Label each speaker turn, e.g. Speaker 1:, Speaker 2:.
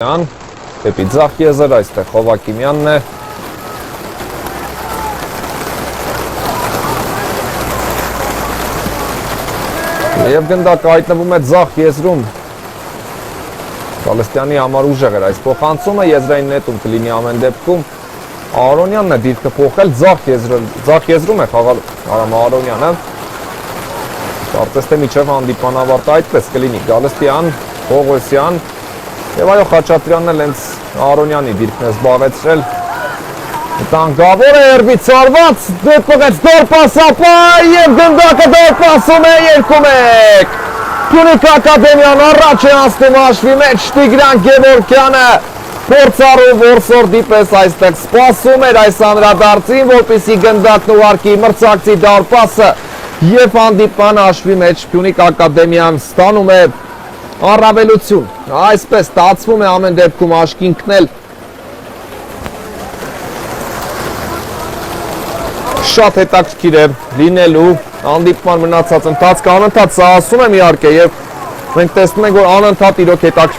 Speaker 1: Դեպի ձախ եզր, այստեղ Հովակիմյանն է։ Եվ գնդակը հայտնվում է ձախ եզրում։ Գալստյանի համար ուժեղ էր այս փոխանցումը, եզրային նետում կլինի ամեն դեպքում։ Արոնյանն է դիրքը փոխել, ձախ եզրում է խաղալ Արամ Արոնյանը։ Կարծես թե միջև հանդիպան ավարտը այդպես կլինի։ Գալստյան, Պողոսյան եւ այո Խաչատրյանն էլ հենց Արոնյանի դիրքն է զբաղեցրել։ Տանգավոր է երբից արված, դեպքից դորպասապա եւ գնդակը դորպասում է 2-1։ Փյունիկ ակադեմիան առաջ է անցնում հաշվի մեջ, Տիգրան Գևորգյանը փորձառու որսորդի պես այստեղ սպասում էր այս անդրադարձին, որպեսզի գնդակն ուղարկի մրցակցի դարպասը եւ հանդիպան հաշվի մեջ Փյունիկ ակադեմիան ստանում է առավելություն։ Այսպես ստացվում է ամեն դեպքում աշկինքն էլ շատ հետաքրքիր է լինելու հանդիպման մնացած ընթացքը, անընդհատ սա ասում եմ իհարկե եւ մենք տեսնում ենք որ անընդհատ իրոք հետաքրքիր